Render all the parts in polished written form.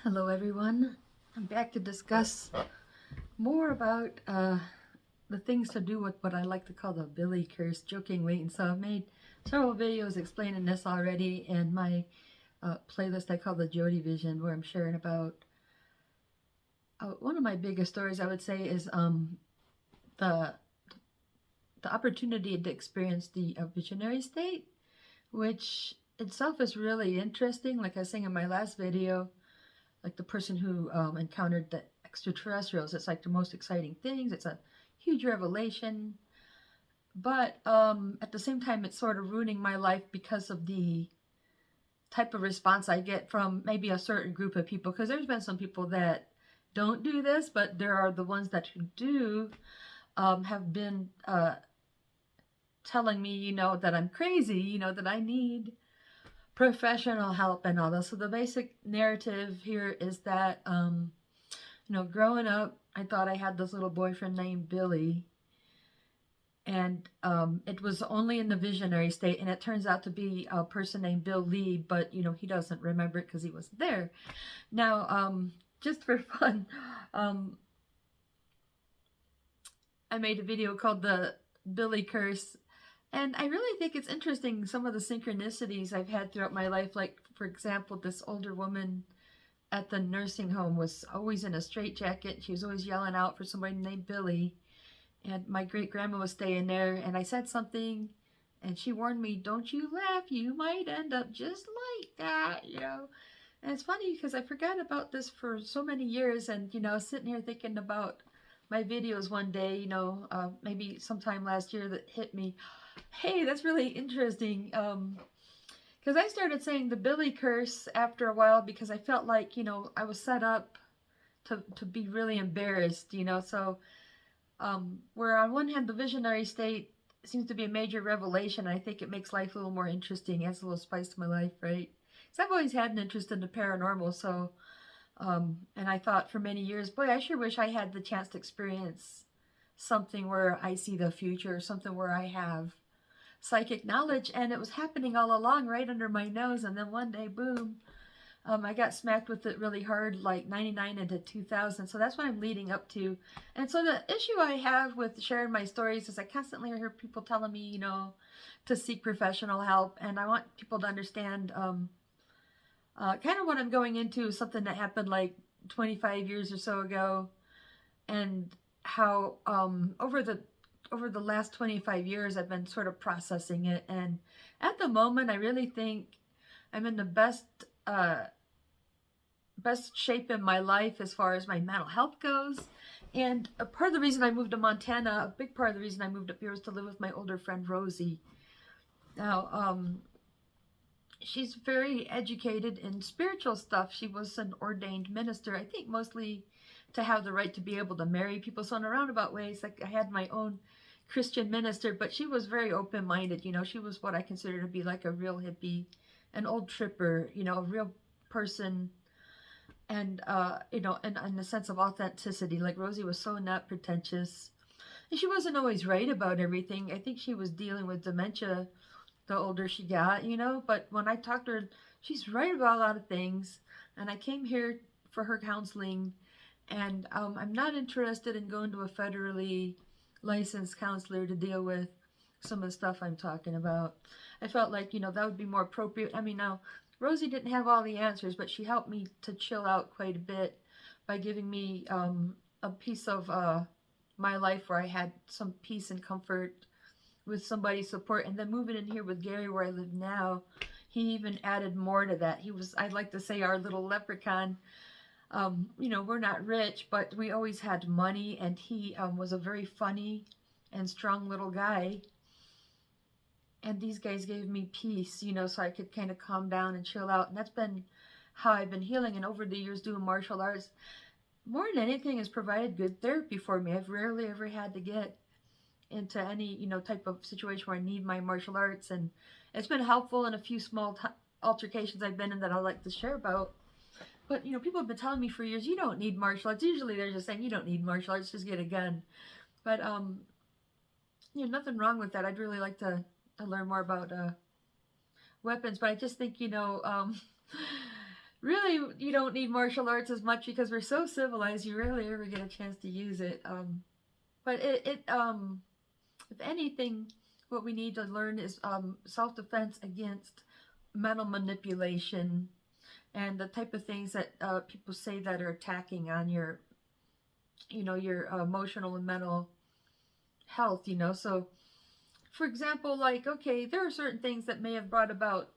Hello, everyone. I'm back to discuss more about the things to do with what I like to call the Billy curse, joking weight. And so I've made several videos explaining this already in my playlist I call the JodyVision, where I'm sharing about one of my biggest stories. I would say is the the opportunity to experience the visionary state, which itself is really interesting. Like I was saying in my last video, like the person who encountered the extraterrestrials. It's like the most exciting things. It's a huge revelation, but at the same time, it's sort of ruining my life because of the type of response I get from maybe a certain group of people. Because there's been some people that don't do this, but there are the ones that who do have been telling me, that I'm crazy, that I need professional help and all this. So the basic narrative here is that growing up, I thought I had this little boyfriend named Billy, and it was only in the visionary state, and it turns out to be a person named Bill Lee, but he doesn't remember it because he wasn't there. Now, just for fun, um, I made a video called the Billy Curse, and I really think it's interesting some of the synchronicities I've had throughout my life. Like, for example, this older woman at the nursing home was always in a straitjacket. She was always yelling out for somebody named Billy. And my great grandma was staying there, and I said something, and she warned me, "Don't you laugh, you might end up just like that." And it's funny because I forgot about this for so many years, and sitting here thinking about my videos one day, maybe sometime last year that hit me. Hey, that's really interesting. Because I started saying the Billy curse after a while because I felt like, I was set up to be really embarrassed, So, where on one hand, the visionary state seems to be a major revelation, I think it makes life a little more interesting, adds a little spice to my life, right? Because I've always had an interest in the paranormal, so, and I thought for many years, boy, I sure wish I had the chance to experience something where I see the future, something where I have psychic knowledge, and it was happening all along right under my nose, and then one day, boom, I got smacked with it really hard, like 99 into 2000. So that's what I'm leading up to. And so the issue I have with sharing my stories is I constantly hear people telling me, to seek professional help. And I want people to understand kind of what I'm going into, something that happened like 25 years or so ago. And how over the last 25 years, I've been sort of processing it. And at the moment, I really think I'm in the best shape in my life as far as my mental health goes. And a part of the reason I moved to Montana, a big part of the reason I moved up here was to live with my older friend Rosie. Now, she's very educated in spiritual stuff. She was an ordained minister, I think mostly to have the right to be able to marry people. So in a roundabout ways, like I had my own Christian minister, but she was very open-minded. She was what I consider to be like a real hippie, an old tripper, a real person, and in the sense of authenticity. Like Rosie was so not pretentious, and she wasn't always right about everything. I think she was dealing with dementia the older she got, but when I talked to her, she's right about a lot of things. And I came here for her counseling, and I'm not interested in going to a federally licensed counselor to deal with some of the stuff I'm talking about. I felt like, that would be more appropriate. I mean, now, Rosie didn't have all the answers, but she helped me to chill out quite a bit by giving me a piece of my life where I had some peace and comfort with somebody's support. And then moving in here with Gary where I live now, he even added more to that. He was, I'd like to say, our little leprechaun. We're not rich, but we always had money, and he was a very funny and strong little guy. And these guys gave me peace, so I could kind of calm down and chill out. And that's been how I've been healing. And over the years doing martial arts, more than anything, has provided good therapy for me. I've rarely ever had to get into any, type of situation where I need my martial arts. And it's been helpful in a few small altercations I've been in that I'd like to share about. But, people have been telling me for years, you don't need martial arts. Usually they're just saying, you don't need martial arts, just get a gun. But, nothing wrong with that. I'd really like to learn more about weapons. But I just think, really, you don't need martial arts as much because we're so civilized. You rarely ever get a chance to use it. But if anything, what we need to learn is self defense against mental manipulation and the type of things that people say that are attacking on your, your emotional and mental health. So for example, like, okay, there are certain things that may have brought about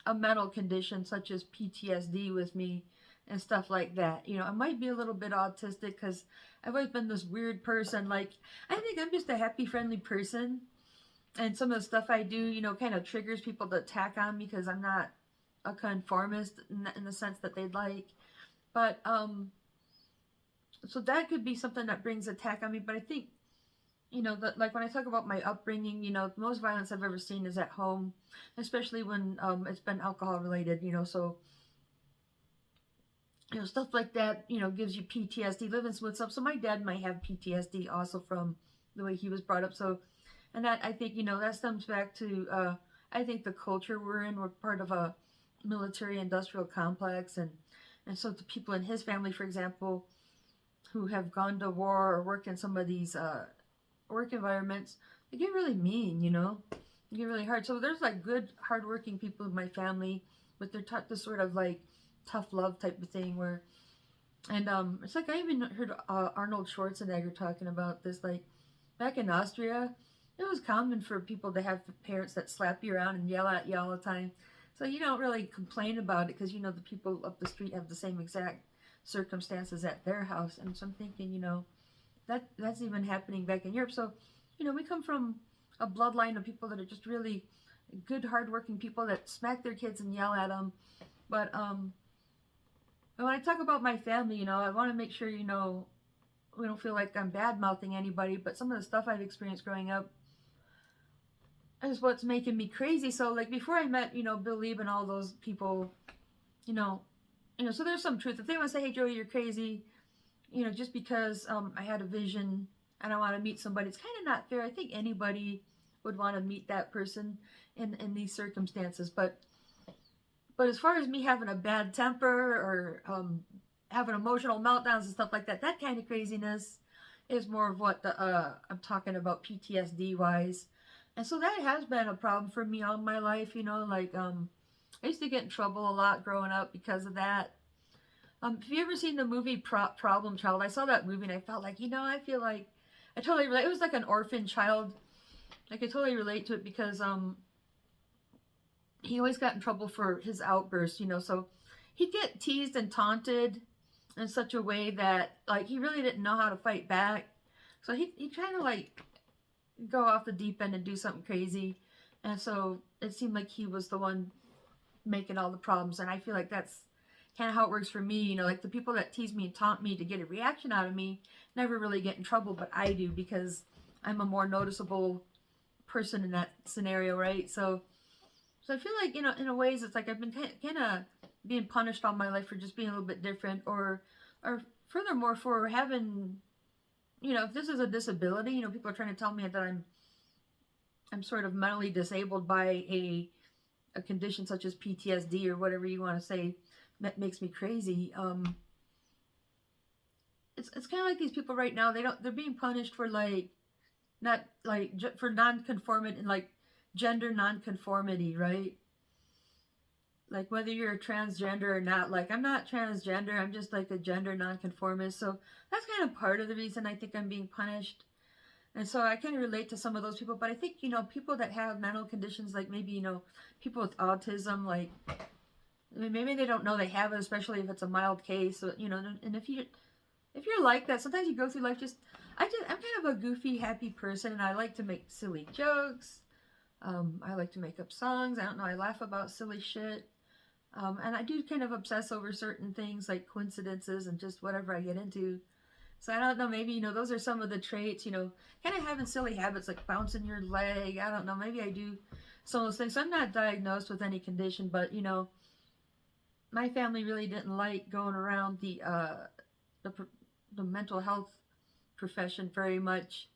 a mental condition such as PTSD with me and stuff like that. I might be a little bit autistic because I've always been this weird person. Like, I think I'm just a happy, friendly person. And some of the stuff I do, kind of triggers people to attack on me because I'm not a conformist in the sense that they'd like. But, so that could be something that brings attack on me. But I think, that, like when I talk about my upbringing, the most violence I've ever seen is at home, especially when it's been alcohol related, so stuff like that, gives you PTSD, living with stuff. So my dad might have PTSD also from the way he was brought up. So, and that, I think, that stems back to, I think the culture we're in. We're part of a military industrial complex. And so the people in his family, for example, who have gone to war or worked in some of these work environments, they get really mean, they get really hard. So there's like good, hardworking people in my family, but they're taught this sort of like tough love type of thing where, and it's like I even heard Arnold Schwarzenegger talking about this. Like back in Austria, it was common for people to have parents that slap you around and yell at you all the time. So you don't really complain about it because the people up the street have the same exact circumstances at their house. And so I'm thinking, that's even happening back in Europe. So, we come from a bloodline of people that are just really good, hardworking people that smack their kids and yell at them. But when I talk about my family, I want to make sure we don't feel like I'm bad mouthing anybody. But some of the stuff I've experienced growing up is what's making me crazy. So like before I met Bill Lieb and all those people, you know, so there's some truth. If they want to say, "Hey, Joey, you're crazy," just because I had a vision and I want to meet somebody, it's kind of not fair. I think anybody would want to meet that person in these circumstances. But as far as me having a bad temper or having emotional meltdowns and stuff like that, that kind of craziness is more of what I'm talking about PTSD wise. And so that has been a problem for me all my life, like I used to get in trouble a lot growing up because of that. Have you ever seen the movie Problem Child? I saw that movie and I felt like, I feel like I totally relate. It was like an orphan child. I could totally relate to it because he always got in trouble for his outbursts, so he'd get teased and taunted in such a way that like he really didn't know how to fight back. So he kind of like go off the deep end and do something crazy. And so it seemed like he was the one making all the problems. And I feel like that's kind of how it works for me. Like the people that tease me and taunt me to get a reaction out of me never really get in trouble, but I do because I'm a more noticeable person in that scenario, right? So I feel like, in a ways, it's like I've been kind of being punished all my life for just being a little bit different, or furthermore for having, if this is a disability, people are trying to tell me that I'm sort of mentally disabled by a condition such as PTSD or whatever you want to say that makes me crazy. It's kind of like these people right now. They're being punished for like not like for non-conformity and like gender non-conformity, right? Like whether you're a transgender or not. Like I'm not transgender, I'm just like a gender non-conformist. So that's kind of part of the reason I think I'm being punished. And so I kind of relate to some of those people. But I think people that have mental conditions, like maybe people with autism, like I mean, maybe they don't know they have it, especially if it's a mild case. So, and if you're like that, sometimes you go through life I'm kind of a goofy, happy person, and I like to make silly jokes. I like to make up songs. I don't know. I laugh about silly shit. And I do kind of obsess over certain things like coincidences and just whatever I get into. So I don't know. Maybe, those are some of the traits, kind of having silly habits like bouncing your leg. I don't know. Maybe I do some of those things. So I'm not diagnosed with any condition, but, my family really didn't like going around the mental health profession very much.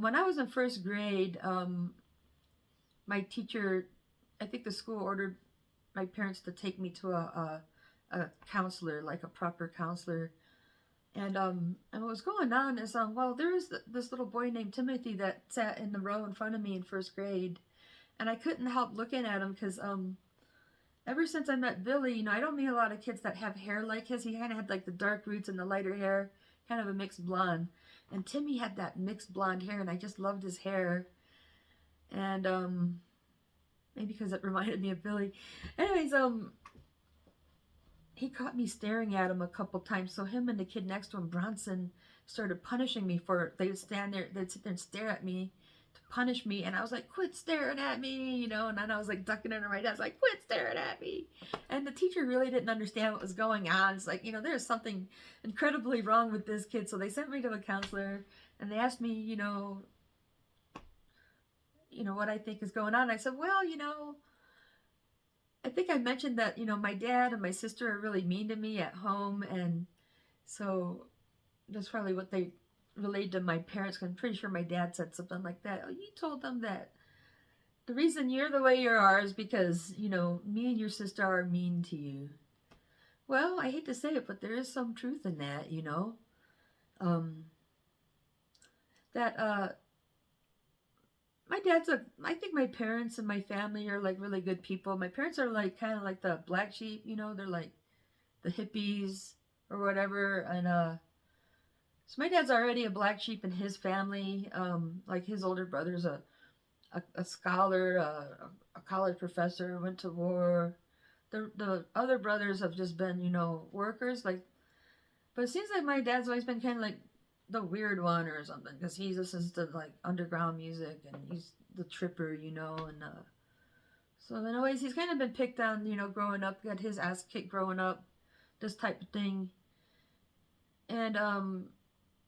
When I was in first grade, my teacher, I think the school ordered my parents to take me to a counselor, like a proper counselor. And what was going on is, well, there was this little boy named Timothy that sat in the row in front of me in first grade, and I couldn't help looking at him because, ever since I met Billy, I don't meet a lot of kids that have hair like his. He kind of had like the dark roots and the lighter hair, kind of a mixed blonde. And Timmy had that mixed blonde hair, and I just loved his hair. And maybe because it reminded me of Billy. Anyways, he caught me staring at him a couple times. So him and the kid next to him, Bronson, started punishing me for it. They would stand there, they'd sit there and stare at me to punish me. And I was like, quit staring at me, And then I was like ducking under my desk, like, quit staring at me. And the teacher really didn't understand what was going on. It's like, there's something incredibly wrong with this kid. So they sent me to a counselor and they asked me, what I think is going on. I said, well, I think I mentioned that, my dad and my sister are really mean to me at home. And so that's probably what they relayed to my parents. I'm pretty sure my dad said something like that. Oh, you told them that the reason you're the way you are is because, me and your sister are mean to you. Well, I hate to say it, but there is some truth in that, that, I think my parents and my family are like really good people. My parents are like kind of like the black sheep, they're like the hippies or whatever. And so my dad's already a black sheep in his family. Like his older brother's a scholar, a college professor, went to war. The other brothers have just been, workers. Like, but it seems like my dad's always been kind of like the weird one or something, because he listens to like underground music and he's the tripper, and so in a ways he's kind of been picked on, growing up, got his ass kicked growing up, this type of thing. And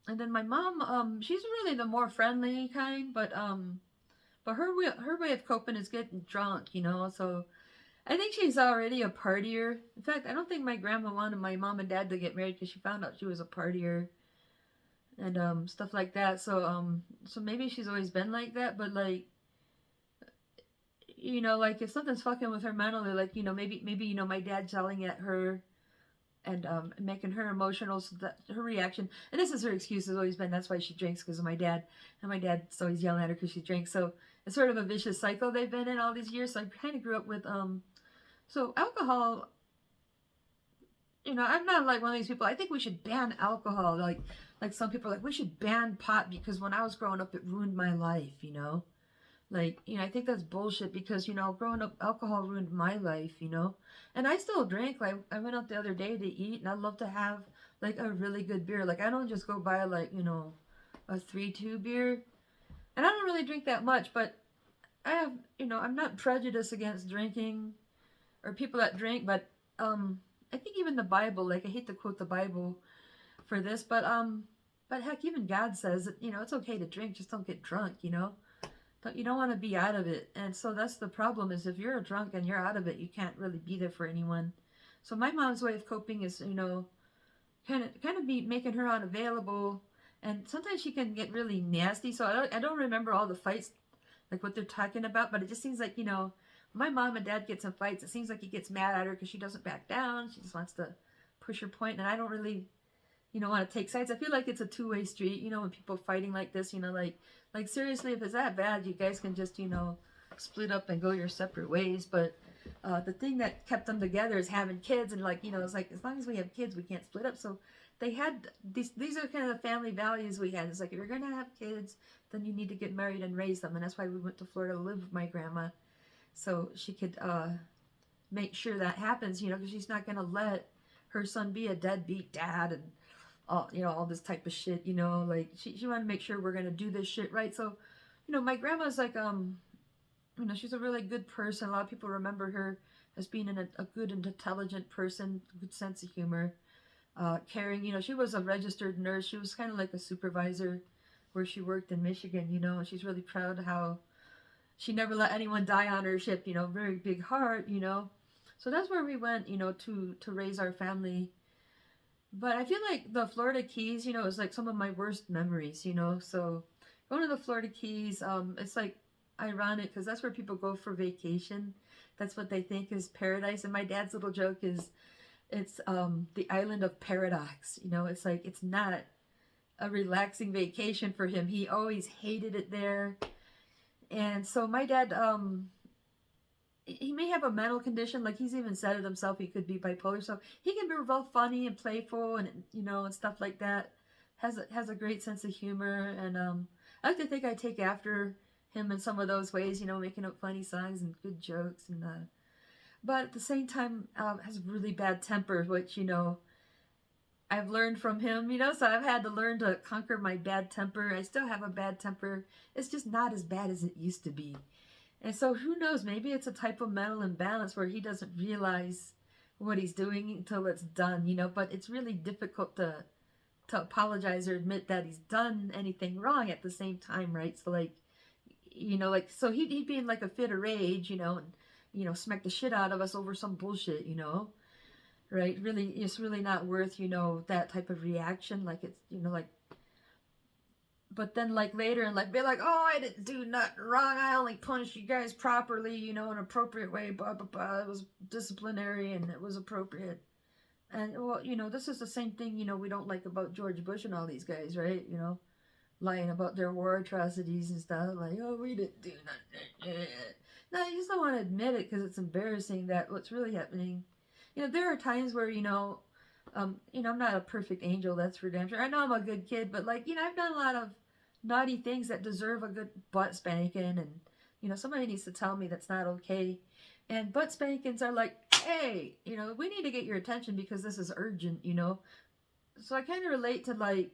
then my mom, she's really the more friendly kind, but her way of coping is getting drunk, so I think she's already a partier. In fact, I don't think my grandma wanted my mom and dad to get married because she found out she was a partier and stuff like that. So maybe she's always been like that, but like, like if something's fucking with her mentally, like, maybe my dad's yelling at her and making her emotional, so that her reaction, and this is her excuse, has always been that's why she drinks, because of my dad, and my dad's always yelling at her because she drinks. So it's sort of a vicious cycle they've been in all these years. So I kind of grew up with so alcohol, I'm not like one of these people, I think we should ban alcohol, like some people are like, we should ban pot because when I was growing up, it ruined my life, Like, I think that's bullshit because, growing up, alcohol ruined my life, And I still drink. Like, I went out the other day to eat and I'd love to have, like, a really good beer. Like, I don't just go buy, like, a 3-2 beer. And I don't really drink that much, but I have, I'm not prejudiced against drinking or people that drink, but I think even the Bible, like, I hate to quote the Bible for this, but heck, even God says that, it's okay to drink, just don't get drunk, But you don't want to be out of it. And so that's the problem, is if you're a drunk and you're out of it, you can't really be there for anyone. So my mom's way of coping is, kind of be making her unavailable. And sometimes she can get really nasty. So I don't remember all the fights, like what they're talking about, but it just seems like, my mom and dad get some fights. It seems like he gets mad at her because she doesn't back down. She just wants to push her point. And I don't really, want to take sides. I feel like it's a two-way street, when people fighting like this, like seriously, if it's that bad, you guys can just, split up and go your separate ways. But the thing that kept them together is having kids, and like, it's like, as long as we have kids, we can't split up. So they had these are kind of the family values we had. It's like, if you're going to have kids, then you need to get married and raise them. And that's why we went to Florida to live with my grandma, so she could make sure that happens, because she's not going to let her son be a deadbeat dad and all this type of shit, like she wanted to make sure we're going to do this shit right. So, my grandma's like, she's a really good person. A lot of people remember her as being a good and intelligent person, good sense of humor, caring. She was a registered nurse. She was kind of like a supervisor where she worked in Michigan, and she's really proud of how she never let anyone die on her ship, very big heart, So that's where we went, to raise our family. But I feel like the Florida Keys, is like some of my worst memories, So going to the Florida Keys, it's like ironic because that's where people go for vacation. That's what they think is paradise. And my dad's little joke is, it's the island of paradox. You know, it's like it's not a relaxing vacation for him. He always hated it there. And so my dad, he may have a mental condition, like he's even said it himself, he could be bipolar, so he can be real funny and playful and, you know, and stuff like that. Has a great sense of humor, and I like to think I take after him in some of those ways, you know, making up funny songs and good jokes, and but at the same time, has a really bad temper, which, you know, I've learned from him, you know, so I've had to learn to conquer my bad temper. I still have a bad temper. It's just not as bad as it used to be. And so who knows, maybe it's a type of mental imbalance where he doesn't realize what he's doing until it's done, you know, but it's really difficult to apologize or admit that he's done anything wrong at the same time, right? So like, you know, like, so he'd be in like a fit of rage, you know, and, you know, smack the shit out of us over some bullshit, you know, right? Really, it's really not worth, you know, that type of reaction. Like it's, you know, like, but then like later and like be like, oh, I didn't do nothing wrong. I only punished you guys properly, you know, in an appropriate way, blah, blah, blah. It was disciplinary and it was appropriate. And well, you know, this is the same thing, you know, we don't like about George Bush and all these guys, right? You know, lying about their war atrocities and stuff. Like, oh, we didn't do nothing. No, you just don't want to admit it because it's embarrassing that what's really happening. You know, there are times where, you know, I'm not a perfect angel, that's for damn sure. I know I'm a good kid, but like, you know, I've done a lot of naughty things that deserve a good butt spanking, and, you know, somebody needs to tell me that's not okay. And butt spankings are like, hey, you know, we need to get your attention because this is urgent, you know. So I kind of relate to like,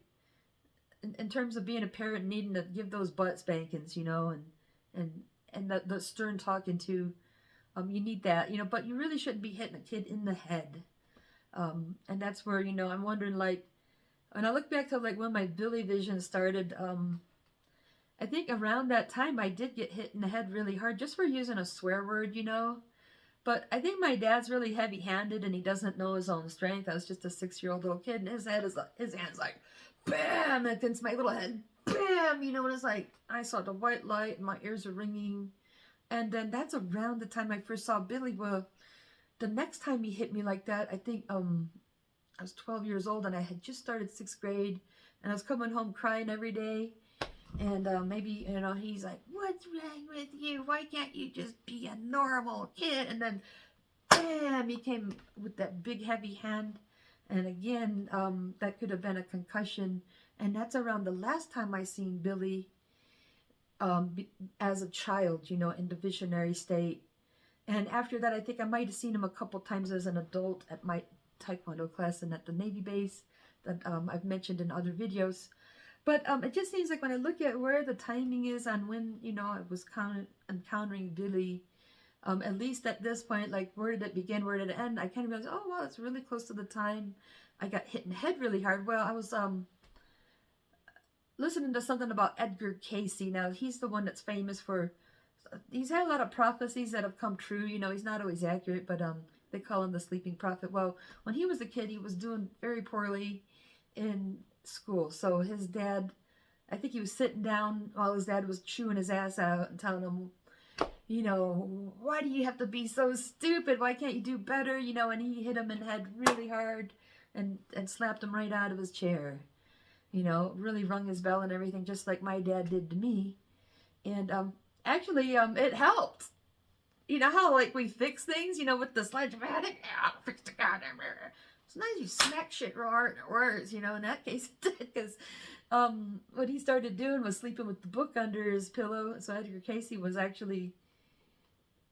in terms of being a parent needing to give those butt spankings, you know, and the stern talking to, you need that, you know, but you really shouldn't be hitting a kid in the head. And that's where, you know, I'm wondering, like, when I look back to like when my JodyVision started, I think around that time I did get hit in the head really hard just for using a swear word, you know. But I think my dad's really heavy-handed and he doesn't know his own strength. I was just a 6-year-old little kid, and his hand's like, bam, against my little head, bam, you know, and it's like, I saw the white light and my ears are ringing. And then that's around the time I first saw Billy. Well, the next time he hit me like that, I think I was 12 years old and I had just started 6th grade, and I was coming home crying every day. And maybe, you know, he's like, what's wrong with you? Why can't you just be a normal kid? And then, bam, he came with that big heavy hand. And again, that could have been a concussion. And that's around the last time I seen Billy as a child, you know, in the visionary state. And after that, I think I might have seen him a couple times as an adult at my Taekwondo class and at the Navy base that I've mentioned in other videos. But it just seems like when I look at where the timing is on when, you know, I was encountering Billy, at least at this point, like, where did it begin, where did it end? I kind of realized, oh, well, it's really close to the time I got hit in the head really hard. Well, I was listening to something about Edgar Cayce. Now, he's the one that's famous for, he's had a lot of prophecies that have come true. You know, he's not always accurate, but they call him the sleeping prophet. Well, when he was a kid, he was doing very poorly in school. So his dad, I think he was sitting down while his dad was chewing his ass out and telling him, you know, why do you have to be so stupid? Why can't you do better? You know, and he hit him in the head really hard and slapped him right out of his chair. You know, really rung his bell and everything, just like my dad did to me. And actually, it helped. You know how, like, we fix things, you know, with the sledgehammer? Yeah, fix the goddamn mirror. Sometimes you smack shit real hard and it works, you know. In that case, it did, because what he started doing was sleeping with the book under his pillow. So Edgar Cayce was actually,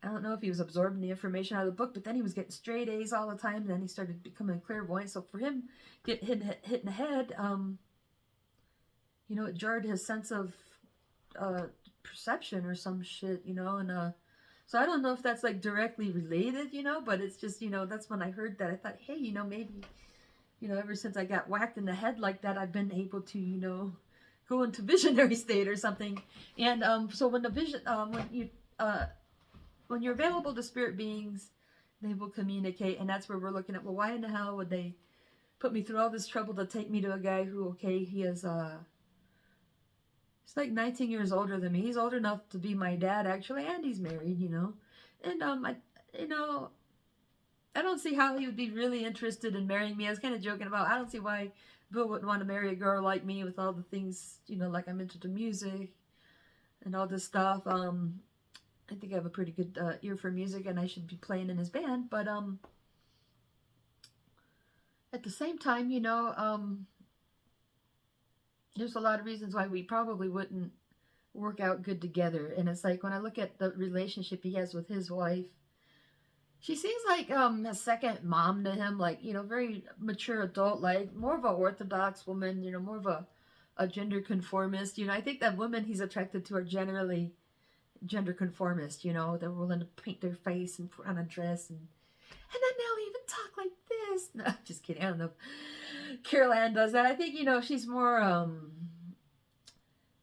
I don't know if he was absorbing the information out of the book, but then he was getting straight A's all the time, and then he started becoming clairvoyant. So for him, get hit in the head, you know, it jarred his sense of perception or some shit, you know. And so I don't know if that's like directly related, you know, but it's just, you know, that's when I heard that. I thought, hey, you know, maybe, you know, ever since I got whacked in the head like that, I've been able to, you know, go into visionary state or something. And so when the vision, when you're available to spirit beings, they will communicate. And that's where we're looking at, well, why in the hell would they put me through all this trouble to take me to a guy who, okay, he is, he's like 19 years older than me. He's old enough to be my dad, actually, and he's married, you know. And, you know, I don't see how he would be really interested in marrying me. I was kind of joking about, I don't see why Bill wouldn't want to marry a girl like me with all the things, like I'm into the music and all this stuff. I think I have a pretty good ear for music, and I should be playing in his band. But at the same time, there's a lot of reasons why we probably wouldn't work out good together. And it's like when I look at the relationship he has with his wife, she seems like a second mom to him, like, very mature adult, like more of an orthodox woman, more of a gender conformist. I think that women he's attracted to are generally gender conformist, they're willing to paint their face and put on a dress and then they'll even talk like this. No, I'm just kidding. I don't know if Carol Ann does that. I think, she's more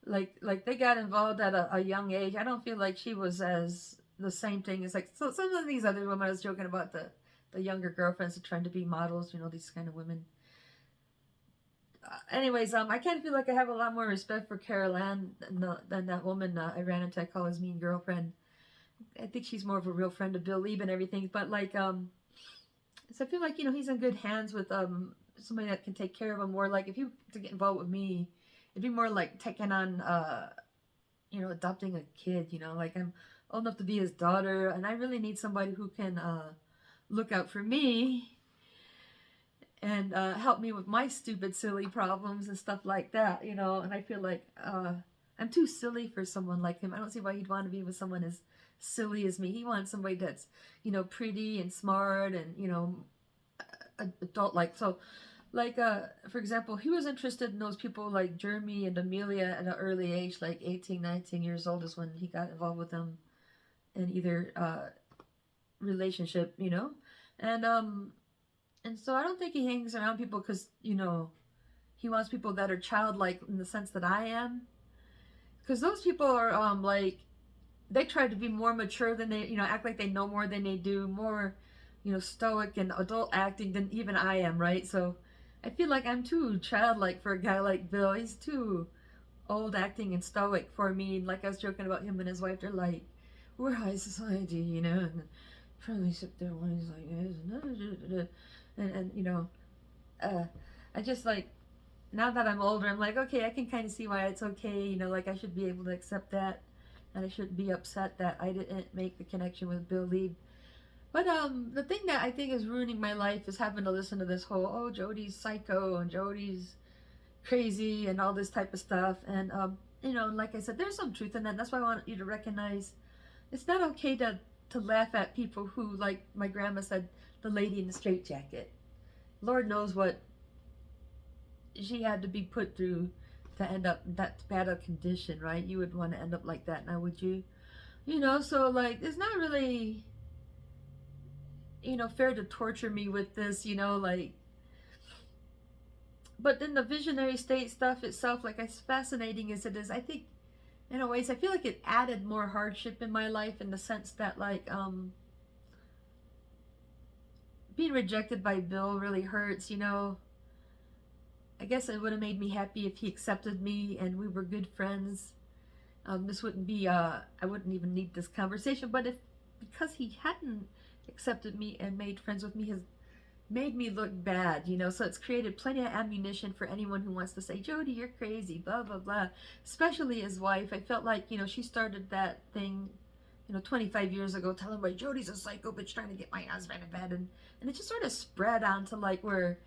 like they got involved at a young age. I don't feel like she was as the same thing as like some of these other women. I was joking about the younger girlfriends that are trying to be models, these kind of women. Anyways, I kind of feel like I have a lot more respect for Carol Ann than that woman I ran into. I call his mean girlfriend. I think she's more of a real friend of Bill Lieb and everything. But like, so I feel like he's in good hands with somebody that can take care of him more. Like if he were to get involved with me, it'd be more like taking on adopting a kid. Like I'm old enough to be his daughter, and I really need somebody who can look out for me and help me with my stupid, silly problems and stuff like that, And I feel like I'm too silly for someone like him. I don't see why he'd want to be with someone as silly as me. He wants somebody that's, pretty and smart and, adult-like. So, like, for example, he was interested in those people like Jeremy and Amelia at an early age, like 18, 19 years old is when he got involved with them in either relationship, and so I don't think he hangs around people because, he wants people that are childlike in the sense that I am. Because those people are, like, they try to be more mature than they, act like they know more than they do, more, stoic and adult acting than even I am, right? So I feel like I'm too childlike for a guy like Bill. He's too old acting and stoic for me. And like I was joking about him and his wife, they're like, we're high society, and probably sit there when he's like this, and I just like, now that I'm older, I'm like, okay, I can kind of see why it's okay, like I should be able to accept that, and I shouldn't be upset that I didn't make the connection with Bill Lieb. But the thing that I think is ruining my life is having to listen to this whole, oh, Jody's psycho and Jody's crazy and all this type of stuff, and like I said, there's some truth in that. That's why I want you to recognize it's not okay to laugh at people who, like my grandma said, the lady in the straitjacket. Lord knows what she had to be put through to end up in that bad a condition, right? You would want to end up like that now, would you? So like, it's not really, fair to torture me with this, like, but then the visionary state stuff itself, like as fascinating as it is, I think in a ways I feel like it added more hardship in my life, in the sense that like being rejected by Bill really hurts. I guess it would have made me happy if he accepted me and we were good friends. This wouldn't be I wouldn't even need this conversation, but because he hadn't accepted me and made friends with me, has made me look bad, so it's created plenty of ammunition for anyone who wants to say, Jody, you're crazy, blah, blah, blah. Especially his wife. I felt like, she started that thing, 25 years ago, telling me Jody's a psycho bitch trying to get my husband in bed. And it just sort of spread onto like where,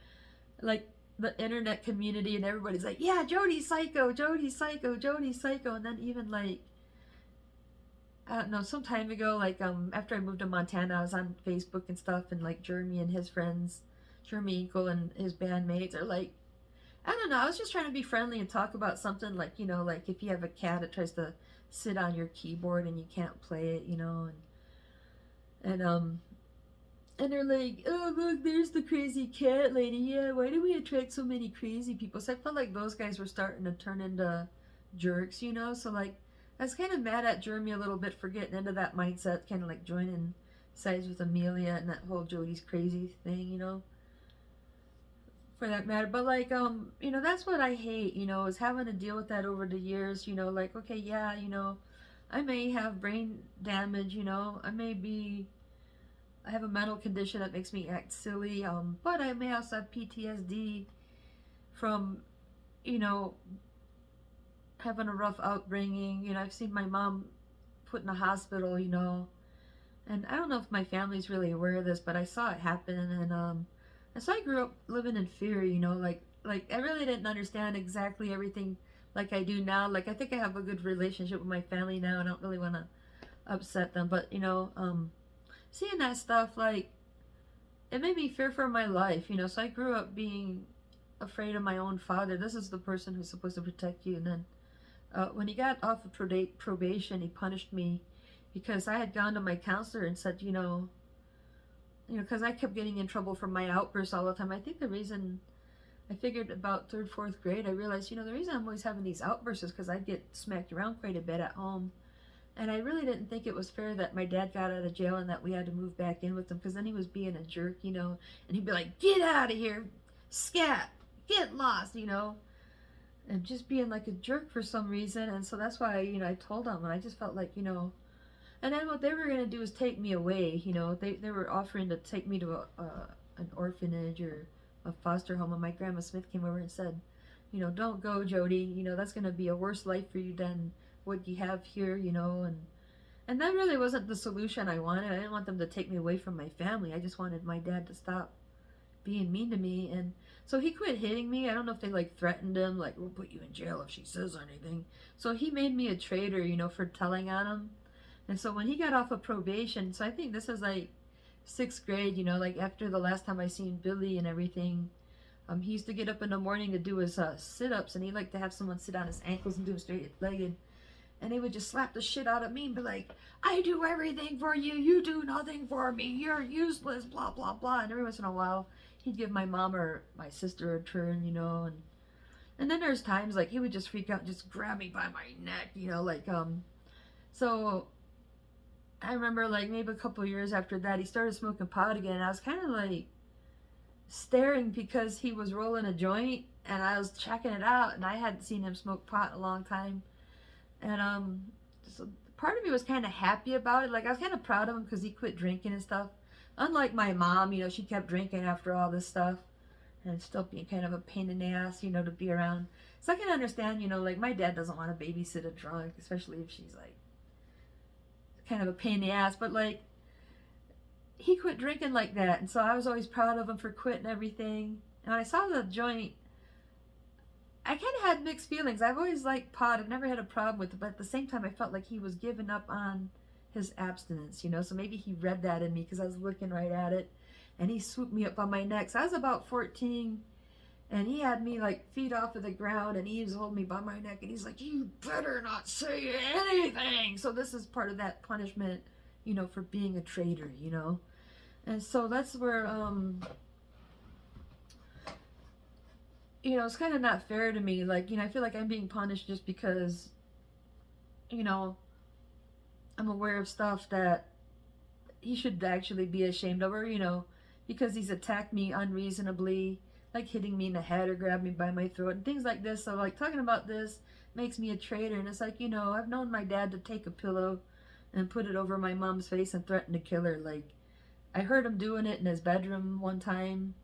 like, the internet community and everybody's like, yeah, Jody's psycho, Jody's psycho, Jody's psycho. And then even like, I don't know, some time ago, like after I moved to Montana, I was on Facebook and stuff, and like Jeremy and his friends, Jeremy Eagle and his bandmates are like, I don't know, I was just trying to be friendly and talk about something like, like if you have a cat that tries to sit on your keyboard and you can't play it, and they're like, oh look, there's the crazy cat lady. Yeah, why do we attract so many crazy people? So I felt like those guys were starting to turn into jerks, so like, I was kind of mad at Jeremy a little bit for getting into that mindset, kind of like joining sides with Amelia and that whole Jody's crazy thing, for that matter. But like, that's what I hate, is having to deal with that over the years, like, okay, yeah, I may have brain damage, I may be I have a mental condition that makes me act silly, but I may also have PTSD from, you know, having a rough upbringing. You know, I've seen my mom put in a hospital, you know, and I don't know if my family's really aware of this, but I saw it happen, and so I grew up living in fear, you know, like I really didn't understand exactly everything like I do now. Like I think I have a good relationship with my family now, and I don't really want to upset them, but you know, seeing that stuff, like, it made me fear for my life, you know. So I grew up being afraid of my own father. This is the person who's supposed to protect you, and then when he got off of probation, he punished me because I had gone to my counselor and said, because I kept getting in trouble for my outbursts all the time. I think the reason I figured about third, fourth grade, I realized, the reason I'm always having these outbursts is because I get smacked around quite a bit at home. And I really didn't think it was fair that my dad got out of jail and that we had to move back in with him, because then he was being a jerk, and he'd be like, get out of here, scat, get lost, and just being like a jerk for some reason. And so that's why, I told him, and I just felt like, and then what they were going to do is take me away, they were offering to take me to an orphanage or a foster home, and my grandma Smith came over and said, don't go, Jody, that's going to be a worse life for you than what you have here, and that really wasn't the solution I wanted. I didn't want them to take me away from my family. I just wanted my dad to stop being mean to me. And so he quit hitting me. I don't know if they threatened him, we'll put you in jail if she says anything. So he made me a traitor, for telling on him. And so when he got off of probation, so I think this is sixth grade, after the last time I seen Billy and everything, he used to get up in the morning to do his sit-ups, and he liked to have someone sit on his ankles and do them straight-legged. And he would just slap the shit out of me and be like, I do everything for you, you do nothing for me, you're useless, blah, blah, blah. And every once in a while, he'd give my mom or my sister a turn, and then there's times, he would just freak out and just grab me by my neck, so I remember, maybe a couple years after that, he started smoking pot again, and I was kind of, staring because he was rolling a joint, and I was checking it out, and I hadn't seen him smoke pot in a long time. And so part of me was kind of happy about it. I was kind of proud of him because he quit drinking and stuff. Unlike my mom, she kept drinking after all this stuff and still being kind of a pain in the ass, to be around. So I can understand, my dad doesn't want to babysit a drunk, especially if she's kind of a pain in the ass. But he quit drinking like that, and so I was always proud of him for quitting everything. And when I saw the joint, I kind of had mixed feelings. I've always liked pot. I've never had a problem with it, but at the same time, I felt like he was giving up on his abstinence, so maybe he read that in me because I was looking right at it, and he swooped me up on my neck. So I was about 14, and he had me feet off of the ground, and he was holding me by my neck, and he's like, you better not say anything. So this is part of that punishment, for being a traitor, and so that's where, it's kind of not fair to me. I feel like I'm being punished just because, I'm aware of stuff that he should actually be ashamed of, or, because he's attacked me unreasonably, hitting me in the head or grabbing me by my throat and things like this. So, talking about this makes me a traitor. And it's I've known my dad to take a pillow and put it over my mom's face and threaten to kill her. I heard him doing it in his bedroom one time.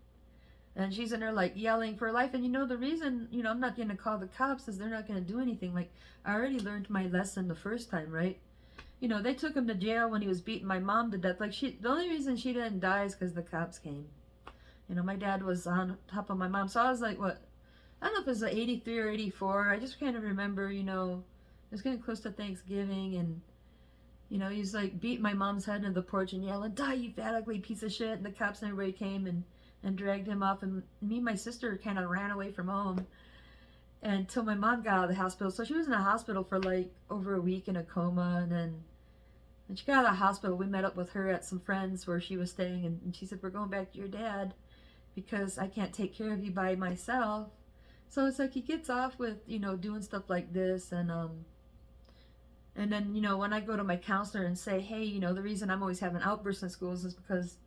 And she's in there yelling for her life. And the reason, I'm not going to call the cops is they're not going to do anything. I already learned my lesson the first time, right? They took him to jail when he was beating my mom to death. The only reason she didn't die is because the cops came. My dad was on top of my mom. So I was what? I don't know if it was 83 or 84. I just kind of remember, it was getting close to Thanksgiving, and he was beating my mom's head into the porch and yelling, die, you fat ugly piece of shit. And the cops and everybody came and dragged him off, and me and my sister kind of ran away from home until my mom got out of the hospital. So she was in the hospital for over a week in a coma, and then when she got out of the hospital, we met up with her at some friends where she was staying, and she said, we're going back to your dad because I can't take care of you by myself. So it's he gets off with, doing stuff like this, and then, when I go to my counselor and say, hey, the reason I'm always having outbursts in schools is because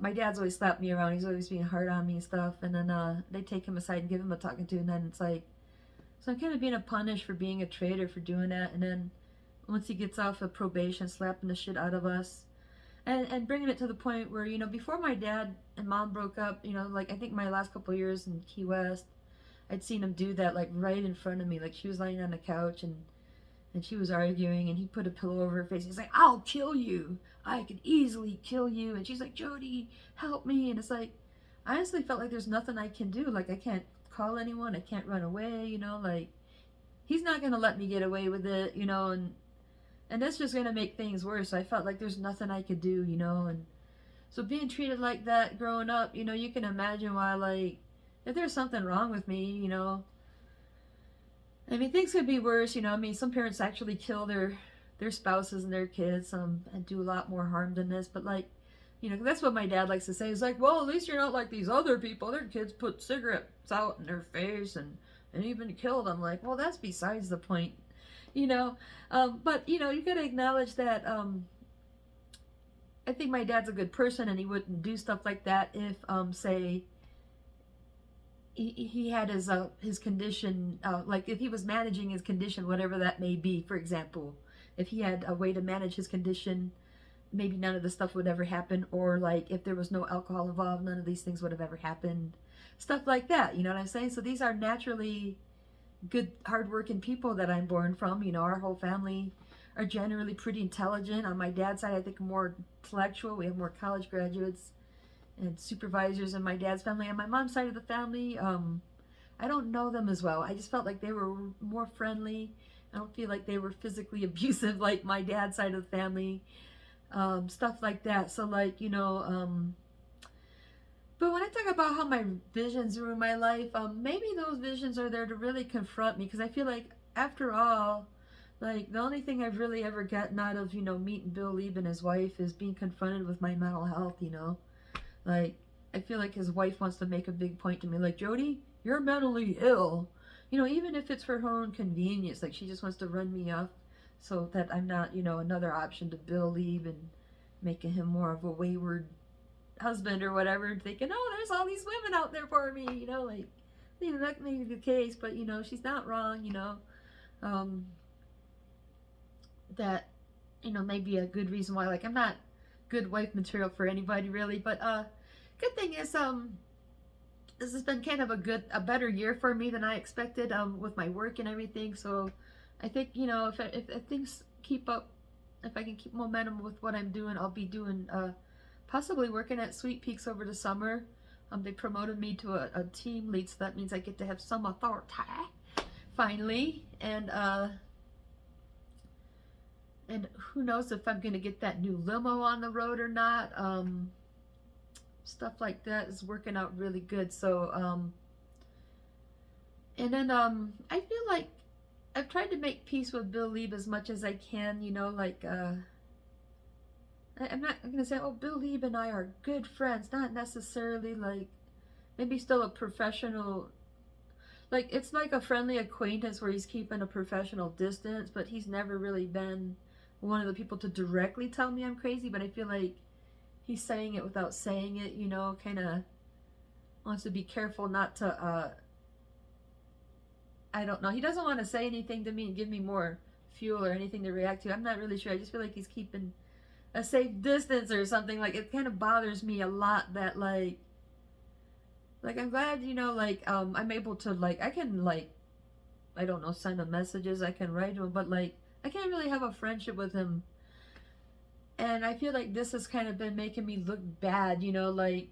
my dad's always slapped me around. He's always being hard on me and stuff. And then they take him aside and give him a talking to. And then it's so I'm kind of being punished for being a traitor for doing that. And then once he gets off of probation, slapping the shit out of us. and bringing it to the point where, you know, before my dad and mom broke up, you know, like I think my last couple of years in Key West, I'd seen him do that like right in front of me. Like she was lying on the couch and she was arguing and he put a pillow over her face. He's like, I'll kill you. I could easily kill you. And she's like, Jody, help me. And it's like, I honestly felt like there's nothing I can do. Like I can't call anyone. I can't run away, you know, like he's not going to let me get away with it, you know, and that's just going to make things worse. So I felt like there's nothing I could do, you know, and so being treated like that growing up, you know, you can imagine why, like, if there's something wrong with me, you know, I mean, things could be worse, you know. I mean, some parents actually kill their spouses and their kids, and do a lot more harm than this. But like, you know, that's what my dad likes to say. He's like, well, at least you're not like these other people. Their kids put cigarettes out in their face and even kill them. Like, well, that's besides the point, you know. But you know, you gotta acknowledge that. I think my dad's a good person, and he wouldn't do stuff like that if, say, he had his condition, like if he was managing his condition, whatever that may be. For example, if he had a way to manage his condition, maybe none of this stuff would ever happen. Or like if there was no alcohol involved, none of these things would have ever happened. Stuff like that, you know what I'm saying? So these are naturally good, hardworking people that I'm born from. You know, our whole family are generally pretty intelligent. On my dad's side, I think more intellectual. We have more college graduates and supervisors in my dad's family. On my mom's side of the family, I don't know them as well. I just felt like they were more friendly. I don't feel like they were physically abusive like my dad's side of the family. Stuff like that. So like, you know, but when I talk about how my visions ruin my life, maybe those visions are there to really confront me, because I feel like after all, like the only thing I've really ever gotten out of, you know, meeting Bill Lieb and his wife is being confronted with my mental health, you know. Like, I feel like his wife wants to make a big point to me, like, Jody, you're mentally ill. You know, even if it's for her own convenience, like she just wants to run me off so that I'm not, you know, another option to Bill Lieb and making him more of a wayward husband or whatever, thinking, oh, there's all these women out there for me, you know, like, you know, that may be the case, but, you know, she's not wrong, you know. That, you know, may be a good reason why, like, I'm not good wife material for anybody really. But good thing is, this has been kind of a better year for me than I expected, with my work and everything. So I think, you know, if things keep up, if I can keep momentum with what I'm doing, I'll be doing possibly working at Sweet Peaks over the summer. They promoted me to a team lead, so that means I get to have some authority finally. And who knows if I'm going to get that new limo on the road or not. Stuff like that is working out really good. So, and then I feel like I've tried to make peace with Bill Lieb as much as I can, you know, like, I'm not going to say, oh, Bill Lieb and I are good friends. Not necessarily, like, maybe still a professional, like, it's like a friendly acquaintance where he's keeping a professional distance, but he's never really been one of the people to directly tell me I'm crazy. But I feel like he's saying it without saying it, you know, kind of wants to be careful not to, I don't know. He doesn't want to say anything to me and give me more fuel or anything to react to. I'm not really sure. I just feel like he's keeping a safe distance or something. Like, it kind of bothers me a lot that, like I'm glad, you know, like, I'm able to, like, I can, like, I don't know, send him messages, I can write to him, but, like, I can't really have a friendship with him. And I feel like this has kind of been making me look bad, you know, like,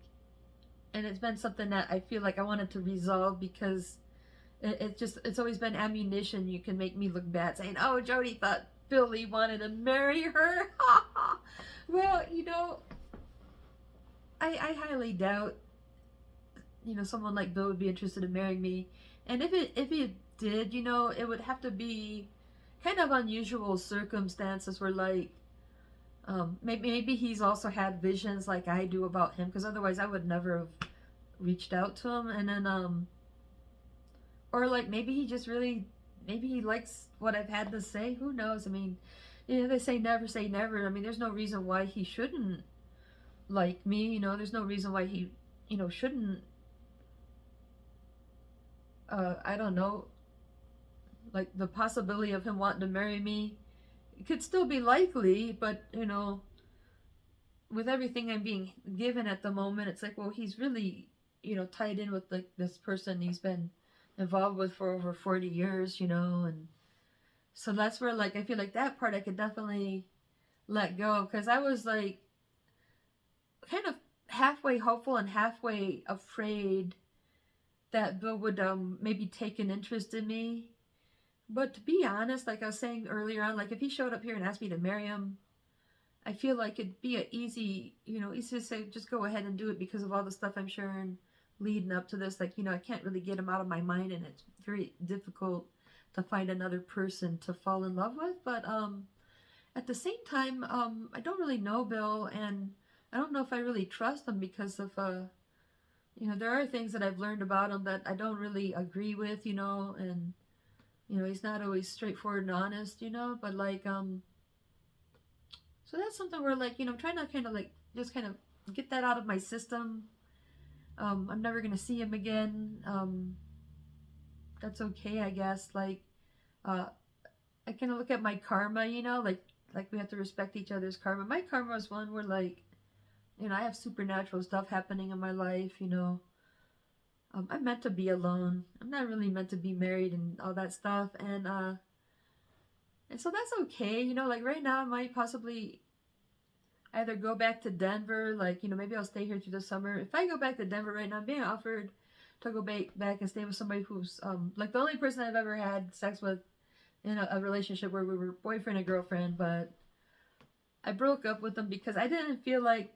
and it's been something that I feel like I wanted to resolve, because it's always been ammunition. You can make me look bad saying, oh, Jody thought Billy wanted to marry her. Well, you know, I highly doubt, you know, someone like Bill would be interested in marrying me. And if it did, you know, it would have to be kind of unusual circumstances where, like, maybe he's also had visions like I do about him, because otherwise I would never have reached out to him. And then or like maybe he just really, maybe he likes what I've had to say. Who knows? I mean, you know, they say never. I mean, there's no reason why he shouldn't like me, you know. There's no reason why he, you know, shouldn't, I don't know, like, the possibility of him wanting to marry me, it could still be likely, but, you know, with everything I'm being given at the moment, it's like, well, he's really, tied in with like this person he's been involved with for over 40 years, and so that's where like I feel like that part I could definitely let go, because I was like kind of halfway hopeful and halfway afraid that Bill would maybe take an interest in me. But to be honest, like I was saying earlier on, like if he showed up here and asked me to marry him, I feel like it'd be easy to say, just go ahead and do it, because of all the stuff I'm sharing leading up to this. Like, I can't really get him out of my mind, and it's very difficult to find another person to fall in love with. But at the same time, I don't really know Bill, and I don't know if I really trust him, because of there are things that I've learned about him that I don't really agree with, and he's not always straightforward and honest, but like so that's something where like, I'm trying to kind of like just kind of get that out of my system. I'm never gonna see him again. That's okay, I guess. Like I kind of look at my karma, like we have to respect each other's karma. My karma is one where like, I have supernatural stuff happening in my life, I'm meant to be alone. I'm not really meant to be married and all that stuff. And so that's okay. Like right now I might possibly either go back to Denver, like, maybe I'll stay here through the summer. If I go back to Denver right now, I'm being offered to go back and stay with somebody who's like the only person I've ever had sex with in a relationship where we were boyfriend and girlfriend, but I broke up with him because I didn't feel like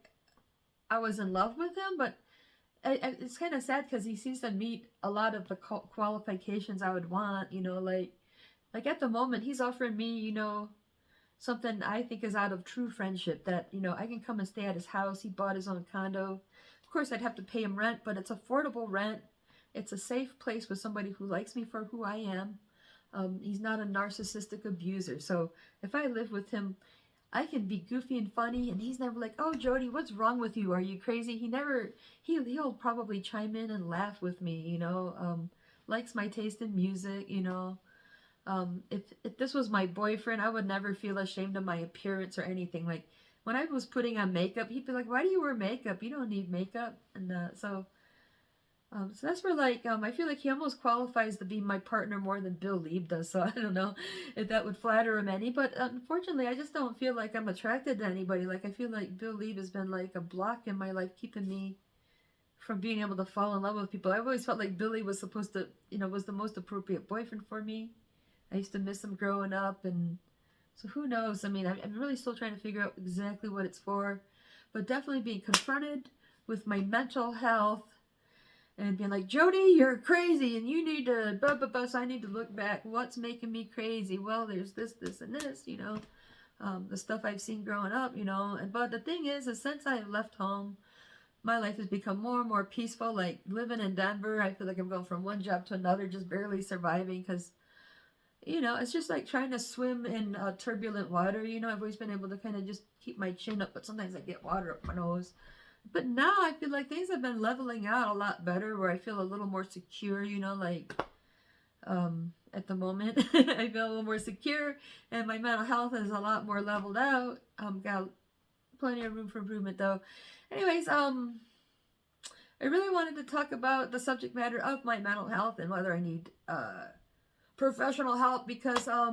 I was in love with him. But it's kind of sad because he seems to meet a lot of the qualifications I would want, like at the moment he's offering me, something I think is out of true friendship, that, I can come and stay at his house. He bought his own condo. Of course, I'd have to pay him rent, but it's affordable rent. It's a safe place with somebody who likes me for who I am. He's not a narcissistic abuser. So if I live with him, I can be goofy and funny, and he's never like, "Oh, Jody, what's wrong with you? Are you crazy?" He'll probably chime in and laugh with me, likes my taste in music, if this was my boyfriend, I would never feel ashamed of my appearance or anything. Like when I was putting on makeup, he'd be like, "Why do you wear makeup? You don't need makeup." And so that's where like I feel like he almost qualifies to be my partner more than Bill Lieb does. So I don't know if that would flatter him any, but unfortunately, I just don't feel like I'm attracted to anybody. Like I feel like Bill Lieb has been like a block in my life, keeping me from being able to fall in love with people. I've always felt like Billy was supposed to, was the most appropriate boyfriend for me. I used to miss him growing up, and so who knows? I mean, I'm really still trying to figure out exactly what it's for, but definitely being confronted with my mental health and being like, "Jody, you're crazy, and you need to blah blah blah." So I need to look back. What's making me crazy? Well, there's this, and this, the stuff I've seen growing up, but the thing is since I left home, my life has become more and more peaceful. Like living in Denver, I feel like I'm going from one job to another, just barely surviving, because it's just like trying to swim in turbulent water. I've always been able to kind of just keep my chin up, but sometimes I get water up my nose. But now I feel like things have been leveling out a lot better, where I feel a little more secure, like at the moment I feel a little more secure, and my mental health is a lot more leveled out. Got plenty of room for improvement though. Anyways, I really wanted to talk about the subject matter of my mental health and whether I need professional help, because I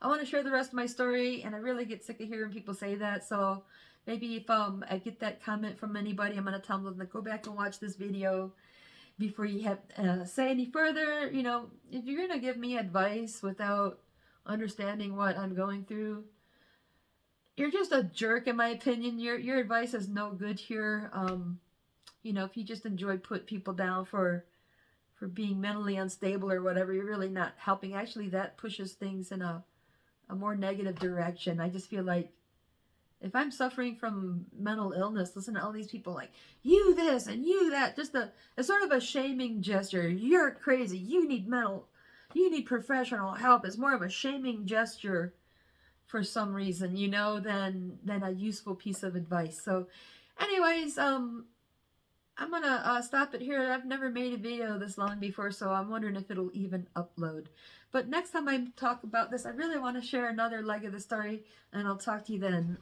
want to share the rest of my story, and I really get sick of hearing people say that. So maybe if I get that comment from anybody, I'm going to tell them to go back and watch this video before you have say any further. If you're going to give me advice without understanding what I'm going through, you're just a jerk, in my opinion. Your advice is no good here. If you just enjoy put people down for being mentally unstable or whatever, you're really not helping. Actually, that pushes things in a more negative direction. I just feel like if I'm suffering from mental illness, listen to all these people like, "You this and you that," just a sort of a shaming gesture. "You're crazy. You need professional help." It's more of a shaming gesture for some reason, than a useful piece of advice. So anyways, I'm gonna stop it here. I've never made a video this long before, so I'm wondering if it'll even upload. But next time I talk about this, I really want to share another leg of the story, and I'll talk to you then.